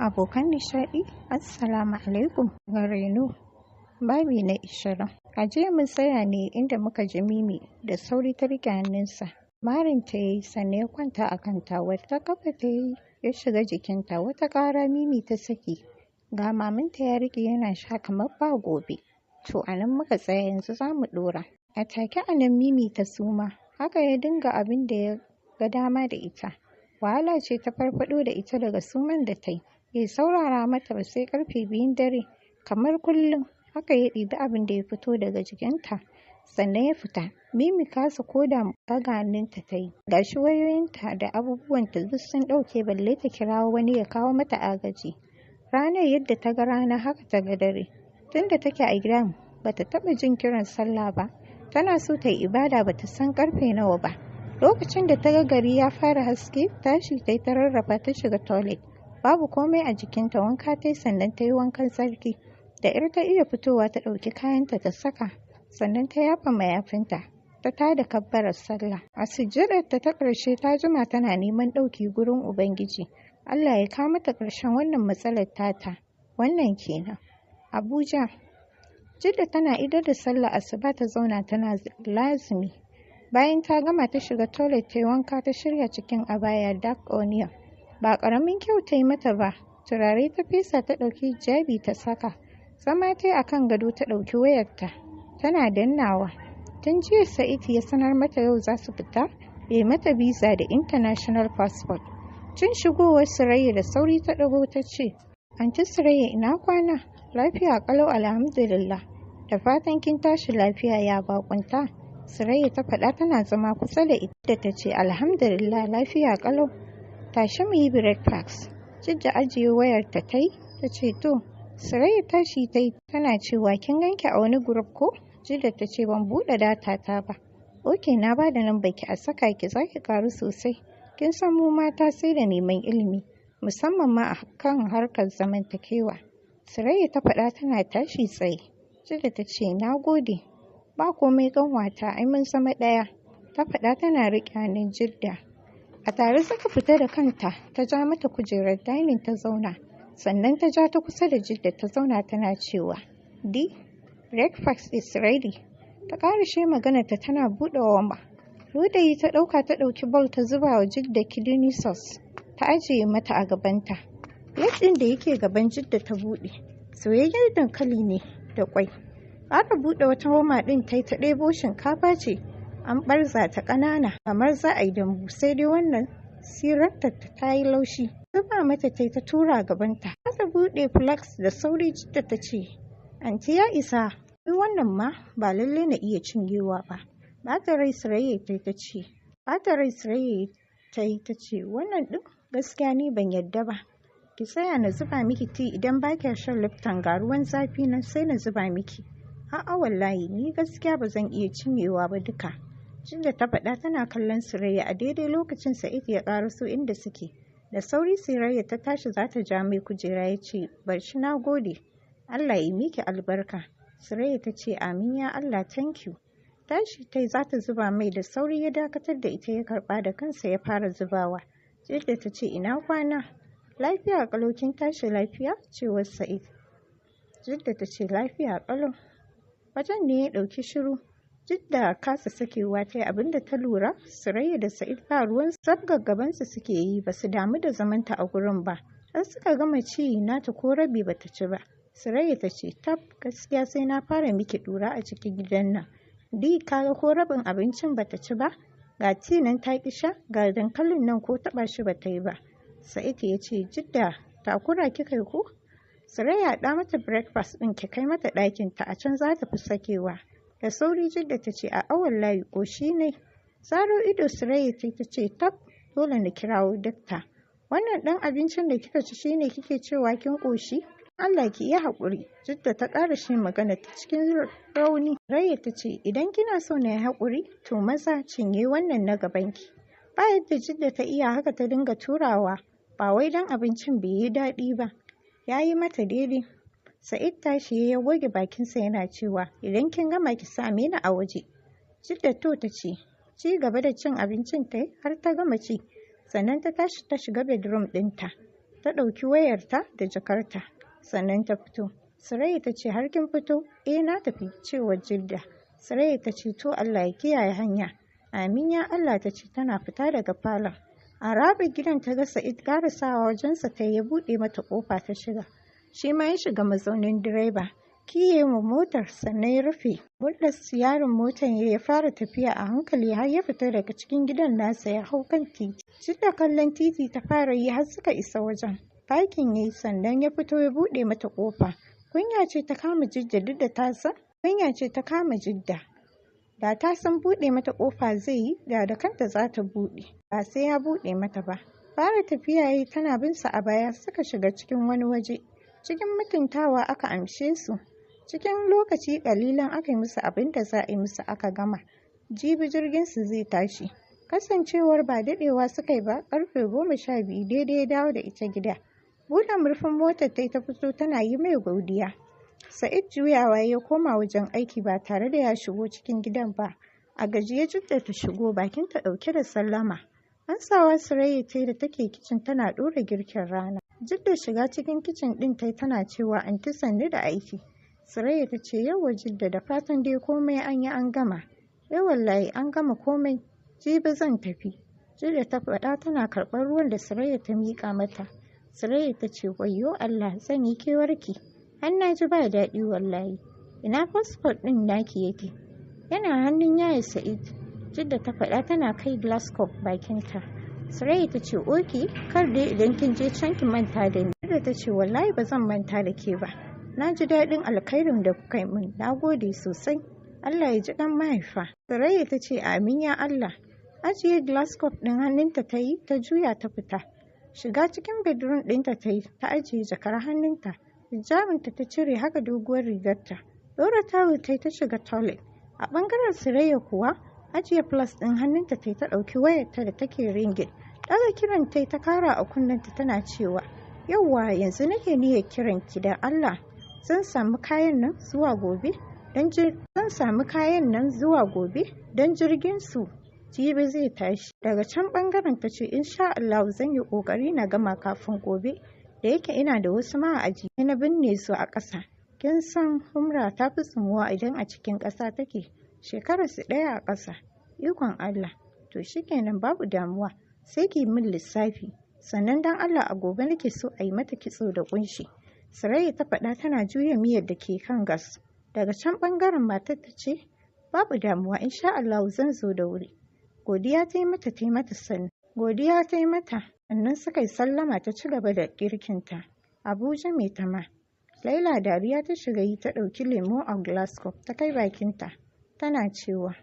Abokan nishaɗi, Assalamu alaikum ga Reno, babi na 20. A jiya mun tsaya ne inda muka ji Mimi da sauri ta riƙe hannunsa. Marin ta yi sannan ya kwanta a kanta, wata kafa ta yi ya shiga jikinta, wata ƙara Mimi ta saki. Ga maminta ya riƙe yana sha kamar ba gobe. To a nan muka tsaya, yanzu za mu ɗora. A take a nan Mimi ta suma, haka ya dinga abin da ya ga dama da ita. Wahala ce ta farfaɗo da ita daga suman da ta yi. Bai saurara mata ba sai karfe 2 dare, kamar kullum haka ya ɗibi abin da ya fito daga jikinta sannan ya fita. Mimi kasa koda ɗaga hannunta ta yi, gashi wayoyinta da abubuwanta duk sun ɗauke, balle ta kirawo wani ya kawo mata agaji. Ranar yadda ta ga rana haka ta ga dare. Tunda take a gidan bata taɓa jin kiran sallah ba, tana so ta yi ibada bata san karfe nawa ba. Lokacin da ta ga gari ya fara haske, tashi ta yi ta rarrafa ta shiga toilet. Babu komai a jikinta, wanka ta yi sannan ta yi wankan sarki. Da ƴar ta iya fitowa ta ɗauki kayanta ta saka, sannan ta yafa mayafinta, ta tada kabbarar sallah. A sujjadarta ta ƙarshe ta jima tana neman ɗauki gurin Ubangiji. Allah ya kawo mata ƙarshen wannan matsalar tata. Wannan kenan. Abuja. Jidda tana idar da sallah asuba ta zauna tana lazimi. Bayan ta gama ta shiga toilet ta yi wanka ta shirya cikin abaya dark onion. Ba ƙaramin kyau ta yi mata ba, turare ta fesa ta ɗauki hijabi ta saka. Zama ta yi a kan gado ta ɗauki wayarta, tana dannawa. Tun jiya Sa'id ya sanar mata yau za su fita, bai mata visa da international passport. Cin shigowar Surayya da sauri ta ɗago ta ce, Anti Surayya ina kwana? Lafiya ƙalau alhamdulillah. Da fatan kin tashi lafiya ya baƙunta. Surayya ta faɗa tana zama kusa da ita ta ce alhamdulillah lafiya ƙalau. Tashi mu yi breakfast. Jidda ajiye wayarta ta yi, ta ce to. Surayya tashi ta yi tana cewa kin ganki a wani group ko? Jidda ta ce ban buɗe data ta ba. Oke na ba da nan baki a saka ki za ki karu sosai. Kin san mu mata sai da neman ilimi, musamman ma a kan harkar zamantakewa. Surayya ta faɗa tana tashi tsaye. Jidda ta ce na gode. Ba komai ƙanwata ai mun zama ɗaya. Ta faɗa tana riƙe hannun Jidda. A tare suka fita da kanta, ta ja mata kujerar dining ta zauna, sannan ta ja ta kusa da Jidda ta zauna tana cewa, Di, breakfast is ready. Ta ƙarashe maganarta tana buɗe wamba. Ludayi ta ɗauka ta ɗauki bowl ta zuba wa Jidda kidney sauce, ta ajiye mata a gabanta. Plate ɗin da yake gaban Jidda ta buɗe, soyayyen dankali ne da ƙwai. Ƙara buɗe wata wama ɗin ta yi ta ɗebo shinkafa ce. An ɓarza ta ƙanana kamar za a yi dambu, sai dai wannan sirarta ta yi laushi. Zuba mata ta yi ta tura gabanta. Ta buɗe flax da sauri Jidda ta ce, Anti ya isa, ni wannan ma ba lalle na iya cinyewa ba. Bata rai Surayya ta yi ta ce, wannan ɗin gaskiya ni ban yadda ba. Ki tsaya na zuba miki ti idan ba kya shan Lipton ga ruwan zafi nan sai na zuba miki. A'a wallahi ni gaskiya ba zan iya cinyewa ba duka. Jidda ta faɗa tana kallon Surayya a daidai lokacin Sa'id ya ƙaraso inda suke. Da sauri Surayya ta tashi za ta ja mai kujera ya ce, bar shi na gode. Allah ya miki albarka. Surayya ta ce, amin ya Allah, thank you. Tashi ta yi za ta zuba mai, da sauri ya dakatar da ita ya karɓa da kansa ya fara zubawa. Jidda ta ce, ina kwana? Lafiya ƙalau, kin tashi lafiya? Cewar Sa'id. Jidda ta ce, lafiya ƙalau. Wajen ne ya ɗauki shiru. Jidda kasa sakewa ta yi abinda ta lura, Surayya da Sa'id ba ruwan sabgar gabansu suke yi, ba su damu da zamanta a gurin ba. Har suka gama ci nata ko rabi ba ta ci ba. Surayya ta ce, tab gaskiya sai na fara miki ɗura a cikin gidan nan. Di kaga ko rabin abincin ba ta ci ba, ga ti nan ta ƙi sha, ga dankalin nan ko taɓa shi ba ta yi ba. Sa'id ya ce, Jidda takura kika yi ko? Surayya ɗa mata breakfast ɗin ki kai mata ɗakinta, a can za ta fi sakewa. Da sauri Jidda ta ce, a awon layi ƙoshi ne. Zaro ido Surayya ta ce, tab dole na kirawo dakta. Wannan ɗan abincin da kika ci shine kike cewa kin ƙoshi? Allah ki yi haƙuri. Jidda ta ƙara shi magana ta cikin rauni. Surayya ta ce, idan kina so na yi haƙuri, to maza cinye wannan na gabanki. Ba yadda Jidda ta iya haka ta dinga turawa, ba wai don abincin bai yi daɗi ba. Ya yi mata daidai. Sa'id tashi ya goge bakinsa yana cewa, idan kin gama ki same ni a waje. Jidda to ta ce, ci gaba da cin abincin ta har ta gama ci, sannan ta tashi ta shiga bedroom ɗinta. ta ɗauki wayarta da jakarta, sannan ta fito. Surayya ta ce, har kin fito? Na tafi, cewar Jidda. Surayya ta ce, to Allah ya kiyaye hanya. Amin ya Allah, ta ce tana fita daga falon. A rabin gidan ta ga Sa'id karasawa wajensa ta ya buɗe mata ƙofa ta shiga. Shi ma ya shiga mazaunin direba. Kiye mu motar sannan ya rufe. Buɗe siyarin motar ya fara tafiya a hankali har ya fita daga cikin gidan nasa ya hau kan titi. Jidda kallon titi ta fara yi har suka isa wajen. Fakin yayi sannan ya fito ya buɗe mata ƙofa. Kunya ce ta kama Jidda duk da ta san. Kunya ce ta kama Jidda. Da ta san buɗe mata ƙofa zai yi, da kanta za ta buɗe. Ba sai ya buɗe mata ba. Fara tafiya yayi tana bin sa a baya suka shiga cikin wani waje. Cikin mutuntawa aka amshe su. Cikin lokaci ƙalilan aka yi musu abin da za a yi musu aka gama. Jibi jirgin su zai tashi. Kasancewar ba daɗewa suka yi ba, ƙarfe 12 daidai ya dawo da ita gida. Buɗe murfin motar ta fito tana yi mai godiya. Sa'id juyawa ya koma wajen aiki ba tare da ya shigo cikin gidan ba. A gajiye Jidda ta shigo bakinta ɗauke da sallama. Ansawa Surayya ta da take kicin tana ɗora girkin rana. Jidda shiga cikin kicin ɗin tana cewa anti sannu da aiki. Surayya ta ce yawwa Jidda, da fatan dai komai an yi an gama. Wallahi an gama komai, jibi zan tafi. Jidda ta faɗa tana karɓar ruwan da Surayya ta miƙa mata. Surayya ta ce wayyo Allah, zan yi kewarki. Har na ji ba daɗi wallahi. Ina fasfot ɗin naki yake? Yana hannun yaya Sa'id. Jidda ta faɗa tana kai glass cup bakinta. Surayya ta ce oke, kar dai idan kin je can ki manta da ni. Jidda ta ce wallahi ba zan manta da ke ba. Na ji daɗin alkhairin da kuka yi min. Na gode sosai. Allah ya ji ɗan mahaifa. Surayya ta ce amin ya Allah. Ajiye glass cup ɗin hannunta ta yi ta juya ta fita. Shiga cikin bedroom ɗinta ta yi ta ajiye jakar hannunta. Hijabinta ta cire haka doguwar rigarta. Ɗora tawul ta yi ta shiga toilet. A ɓangaren Surayya kuwa ajiye plus ɗin hannunta ta yi ta ɗauki wayarta da take ringin. Ɗaga kiran ta yi ta kara a kunnenta tana cewa yauwa yanzu nake niyyar kiran ki da Allah. Zan samu kayan nan zuwa gobe don jirgin su jibi zai tashi. Daga can ɓangaren ta ce insha Allah zan yi ƙoƙari na gama kafin gobe. Da yake ina da wasu ma a ajiye na binne su a ƙasa. Kin san humra ta fi tsumuwa idan a cikin ƙasa take. Shekarar su ɗaya a ƙasa. Ikon Allah. To shikenan babu damuwa. Sai ki min lissafi. Sannan dan Allah a gobe nake so a yi mata kitso da ƙunshi. Surayya ta faɗa tana juya miyar da ke kan gas. Daga can ɓangaren matar ta ce babu damuwa insha Allah zan zo da wuri. Godiya ta yi mata sannan suka yi sallama ta ci gaba da girkinta. Abuja mai tama. Laila dariya ta shiga yi ta ɗauki lemo a glass cup ta kai bakinta. Tana cewa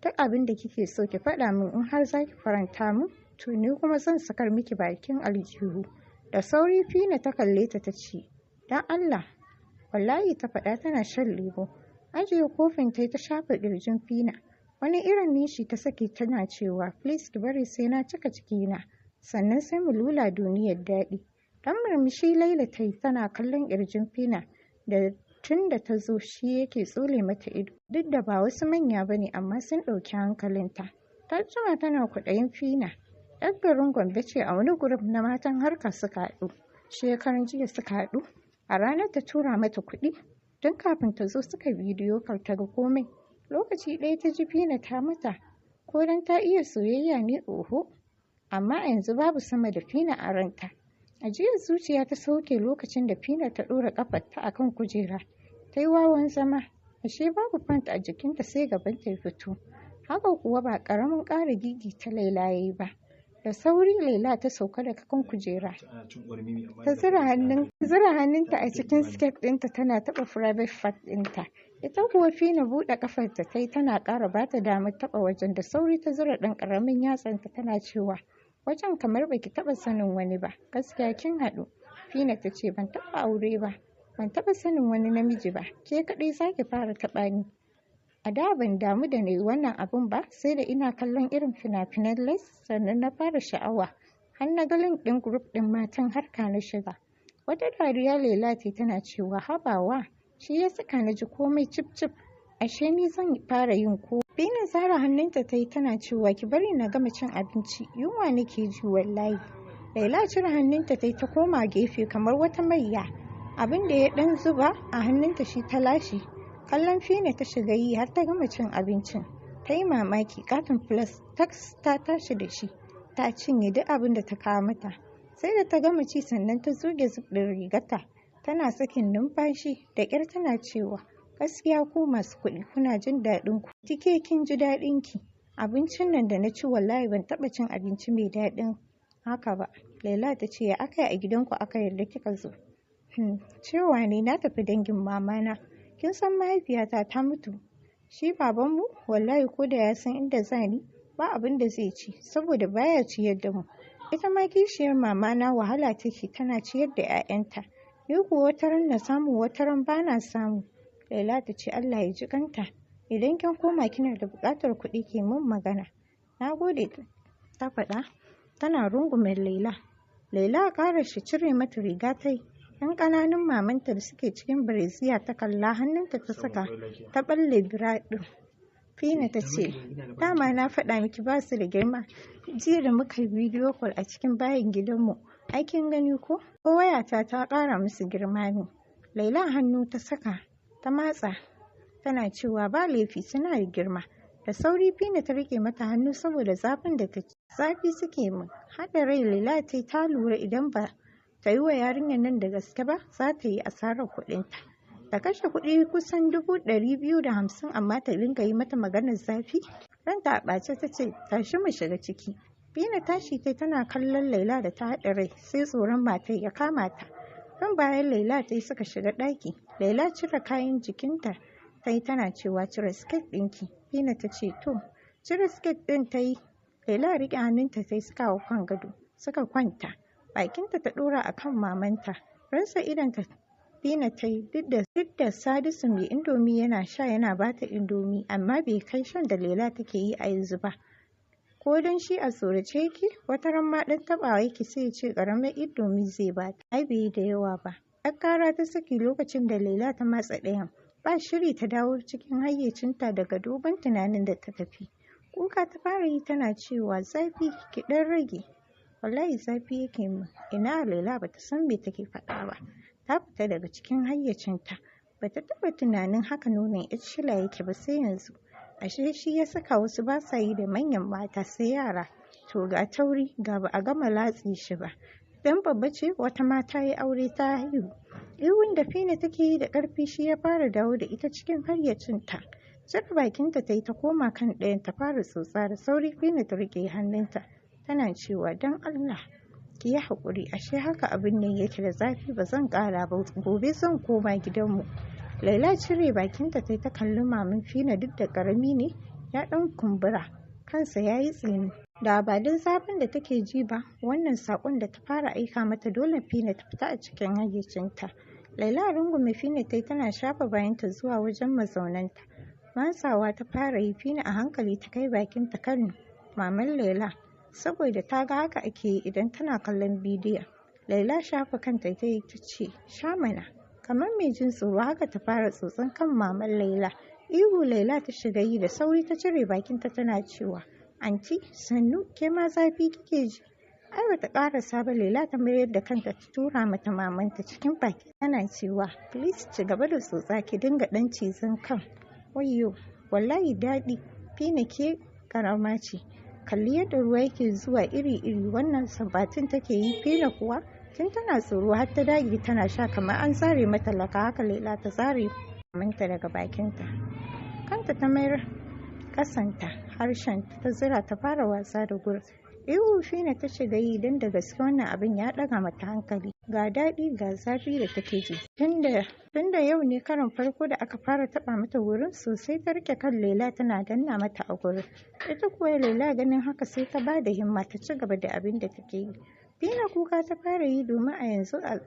duk abin da kike so ki faɗa min in har za ki faranta min to ni kuma zan sakar miki bakin aljihu. Da sauri Fina ta kalle ta ce don Allah. Wallahi ta faɗa tana shan lemo. Ajiye kofin ta shafa ƙirjin Fina. Wani irin nishi ta sake tana cewa please ki bari sai na cika cikina. Sannan sai mu lula duniyar daɗi. Dan murmushi Laila ta yi tana kallon ƙirjin Fina da tun da ta zo shi yake tsole mata ido. Duk da ba wasu manya ba ne amma sun ɗauki hankalinta. Ta jima tana kwaɗayin Fina. Ɗan garin Gombe ce a wani gurup na matan harka suka haɗu. Shekaran jiya suka haɗu. A ranar ta tura mata kuɗi. Tun kafin ta zo suka bidiyo kar ta ga komai. Lokaci ɗaya ta ji Fina ta mata. Ko don ta iya soyayya ne oho. Amma a yanzu babu sama da Fina a ranta. Ajiyar zuciya ta sauke lokacin da Fina ta ɗora ƙafarta a kan kujera. Ta yi wawan zama. Ashe babu pant a jikinta sai gabanta ya fito. Haka kuwa ba ƙaramin ƙara gigi ta Laila ya yi ba. Da sauri Laila ta sauka daga kan kujera. Ta zura hannunta a cikin skirt ɗinta tana taɓa private part ɗinta. Ita kuwa Fina buɗe ƙafarta ta yi tana ƙara ba ta damar taɓa wajen. Da sauri ta zura ɗan ƙaramin yatsanta tana cewa wajen kamar baki taɓa sanin wani ba. Gaskiya kin haɗu. Fina ta ce ban taɓa aure ba. Ban taɓa sanin wani namiji ba. Ke kaɗai za ki fara taɓa ni. A da ban damu da na yi wannan abun ba sai da ina kallon irin fina-finan les sannan na fara sha'awa. Har na ga link ɗin group ɗin matan harka na shiga. Wata dariya Laila ce tana cewa habawa shi ya saka na ji komai cip-cip. Ashe ni zan fara yin ko. Fina zara hannunta ta yi tana cewa ki bari na gama cin abinci. Yunwa nake ji wallahi. Laila cire hannunta ta koma gefe kamar wata mayya. Abin da ya ɗan zuba a hannunta shi ta lashe. Kallon Fina ta shiga yi har ta gama cin abincin. Ta yi mamaki katon plus ta tashi da shi. Ta cinye duk abin da ta kawo mata. Sai da ta gama ci sannan ta zuge zub ɗin rigarta. Tana sakin numfashi da ƙyar tana cewa, gaskiya ku masu kuɗi kuna jin daɗin ku. Kike kin ji daɗin ki. Abincin nan da na ci wallahi ban taɓa cin abinci mai daɗin haka ba. Laila ta ce, ya aka yi a gidanku aka yarda kika zo? Cewa ne na tafi dangin mamana. Kin san mahaifiyata ta mutu. Shi babanmu wallahi ko da ya san inda zani ba abin da zai ci saboda baya ciyar da mu. Ita ma kishiyar mamana wahala take tana ciyar da 'ya'yanta. Ni kuwa wataran na samu wataran bana samu. Laila ta ce Allah ya ji kanta. Idan kin koma kina da buƙatar kuɗi ke mun magana. Na gode ta faɗa tana rungume Laila. Laila ƙara shi cire mata riga ta yi. 'Yan ƙananun mamanta da suke cikin bireziya ta kalla hannunta ta saka ta ɓalle bira ɗin. Fina ta ce, dama na faɗa miki ba su da girma. Jiya da muka yi bidiyo call a cikin bayin gidanmu. Aikin gani ko? Ko wayata ta ƙara musu girma ne. Laila hannu ta saka ta matsa tana cewa ba laifi suna da girma. Da sauri Fina ta rike mata hannu saboda zafin da ta ci. Zafi suke min. Haɗa rai Laila ta lura idan ba ta yi wa yarinyar nan da gaske ba za ta yi asarar kuɗinta. Ta kashe kuɗi kusan 250 amma ta dinga yi mata maganar zafi. Ranta a ɓace ta ce tashi mu shiga ciki. Fina tashi tana kallon Laila da ta haɗa rai sai tsoron matar ya kama ta. Kan bayan Laila suka shiga ɗaki. Laila cire kayan jikinta ta yi tana cewa cire siket ɗinki. Fina ta ce to. Cire siket ɗin ta yi. Laila riƙe hannunta ta yi suka hau kan gado. Suka kwanta. Bakinta ta ɗora a kan mamanta. Ransa idonta Fina ta yi duk da Sadisu mai indomi yana sha yana bata indomi amma bai kai shan da Laila take yi a yanzu ba. Ko don shi a tsorace yake wata ran ma ɗan taɓawa yake sai ya ce ƙaramin indomi zai bata. Ai bai yi da yawa ba. Ɗan ƙara ta saki lokacin da Laila ta matsa ɗayan. Ba shiri ta dawo cikin hayyacinta daga dogon tunanin da ta tafi. Kuka ta fara yi tana cewa zafi ki ɗan rage. Wallahi zafi yake min. Ina Laila bata san me take faɗa ba. Ta fita daga cikin hayyacinta. Bata taɓa tunanin haka nonon Shila yake ba sai yanzu. Ashe shi ya saka wasu ba sa yi da manyan mata sai yara. To ga tauri ga ba a gama latsi shi ba. Dan babba ce wata mata ya aure ta haihu. Ihun da Fina take yi da ƙarfi shi ya fara dawo da ita cikin hayyacinta. Cire bakinta ta yi ta koma kan ɗayan ta fara tsotsa da sauri Fina ta riƙe hannunta. Tana cewa don Allah ki yi haƙuri ashe haka abin nan yake da zafi ba zan ƙara ba gobe zan koma gidanmu. Laila cire bakinta ta yi ta kalli mamin Fina duk da ƙarami ne ya ɗan kumbura kansa ya yi tsini. Da ba don zafin da take ji ba wannan saƙon da ta fara aika mata dole Fina ta fita a cikin hayyacinta. Laila rungume Fina ta yi tana shafa bayanta zuwa wajen mazaunanta. Matsawa ta fara yi Fina a hankali ta kai bakinta kan maman Laila. Saboda ta ga haka ake yi idan tana kallon bidiyon. Laila shafa kanta ta yi ta ce, sha mana. Kamar mai jin tsoro haka ta fara tsotson kan maman Laila. Ihu Laila ta shiga yi da sauri ta cire bakinta tana cewa, anti sannu ke ma zafi kike ji. Ai bata ƙarasa ba Laila ta mayar da kanta ta tura mata mamanta cikin baki tana cewa, please ci gaba da tsotsa ki dinga ɗan cizon kan. Wayyo, wallahi daɗi. Fina ke karama ce. Kalli yadda ruwa yake zuwa iri-iri wannan sambatin take yi. Fina kuwa tun tana tsoro har ta dage tana sha kamar an zare mata laka haka Laila ta zare manta daga bakinta. Kanta ta mayar kasanta harshen ta zira ta fara wasa da gurin. Ihu Fina ta shiga yi don da gaske wannan abin ya ɗaga mata hankali. Ga daɗi ga zafi da take ji. Tunda yau ne karon farko da aka fara taɓa mata wurin sosai ta rike kan Laila tana danna mata a gurin. Ita kuwa Laila ganin haka sai ta ba da himma ta ci gaba da abin da take yi. Fina kuka ta fara yi domin a yanzu a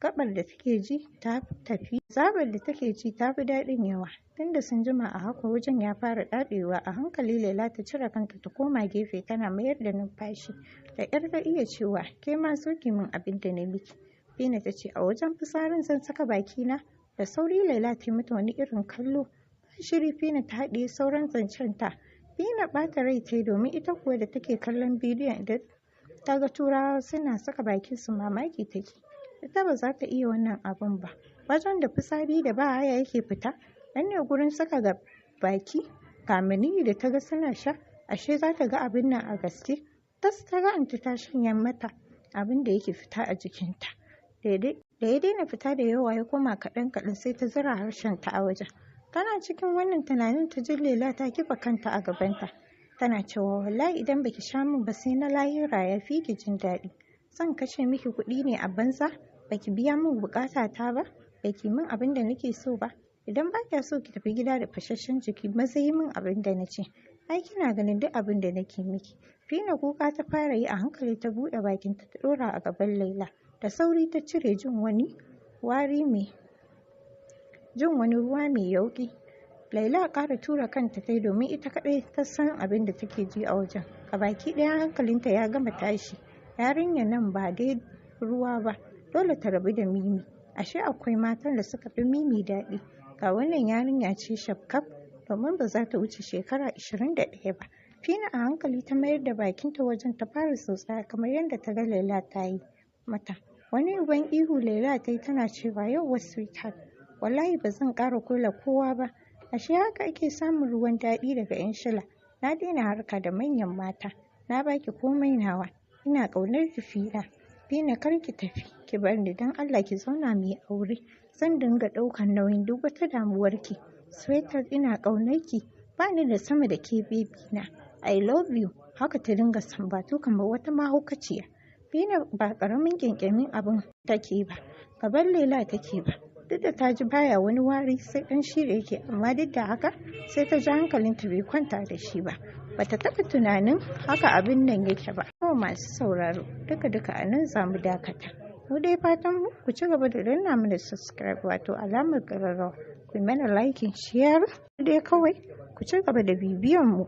gabar da take ji ta tafi. Zabar da take ji ta fi daɗin yawa. Tunda sun jima a haka wajen ya fara daɗewa a hankali Laila ta cire kanta ta koma gefe tana mayar da numfashi. Da ƙyar ta iya cewa ke ma so ki min abin da na miki. Fina ta ce a wajen fitsarin zan saka bakina. Da sauri Laila ta yi mata wani irin kallo. Shiri Fina ta haɗiye sauran zancen ta. Fina ɓata rai ta yi domin ita kuwa da take kallon bidiyon idan ta ga Turawa suna saka bakin su mamaki take. Ita ba za ta iya wannan abun ba. Wajen da fitsari da bahaya yake fita, nan ne gurin saka ga baki. Kamini da ta ga suna sha, ashe za ta ga abin nan a gaske. Tas ta ga anti ta shanya mata abin da yake fita a jikinta. Da ya daina fita da yawa ya koma kaɗan sai ta zura harshen ta a wajen. Tana cikin wannan tunanin ta ji Laila ta kifa kanta a gabanta. Tana cewa wallahi idan baki sha min ba sai na lahira ya fi ki jin daɗi. Zan kashe miki kuɗi ne a banza, baki biya min bukata ta ba, baki min abin da nake so ba. Idan ba kya so ki tafi gida da fashashen jiki, maza yi min abin da na ce. Ai kina ganin duk abin da nake miki. Fina kuka ta fara yi a hankali ta buɗe bakinta ta ɗora a gaban Laila. Da sauri ta cire jin wani ruwa mai yauƙi. Laila ƙara tura kanta tai domin ita kaɗai ta san abin da take ji a wajen. Baki ɗaya hankalinta ya gama tashi. Yarinyar nan ba dai ruwa ba, dole ta rabu da Mimi. Ashe akwai matan da suka fi Mimi daɗi. Ga wannan yarinya ce shafkaf, domin ba za ta wuce shekara 21 ba. Fina a hankali ta mayar da bakinta wajen ta fara tsotsa kamar yadda ta ga Laila ta yi mata. Wani uban ihu Laila ta yi tana cewa yauwa sweetheart, wallahi ba zan ƙara kula kowa ba. Ashe haka ake samun ruwan daɗi daga 'yan shila. Na daina harka da manyan mata. Na baki komai nawa. Ina ƙaunar ki Fina. Fina kar ki tafi. Ki bar ni don Allah ki zauna mu yi aure. Zan dinga ɗaukar nauyin duk wata damuwarki. Sweetheart ina ƙaunar ki. Ba ni da sama da ke baby na. I love you. Haka ta dinga sambatu kamar wata mahaukaciya. Fina ba ƙaramin ƙyanƙyamin abin take ba. Gaban Laila take ba. Duk da ta ji baya wani wari sai ɗan shirya yake, amma duk da haka sai ta ji hankalinta bai kwanta da shi ba. Bata taɓa tunanin haka abin nan yake ba. Kuma masu sauraro duka a nan za mu dakata. Mu dai fatan mu ku ci gaba da danna mana subscribe wato alamar ƙararrawa. Ku mana like, share dai kawai ku ci gaba da bibiyan mu.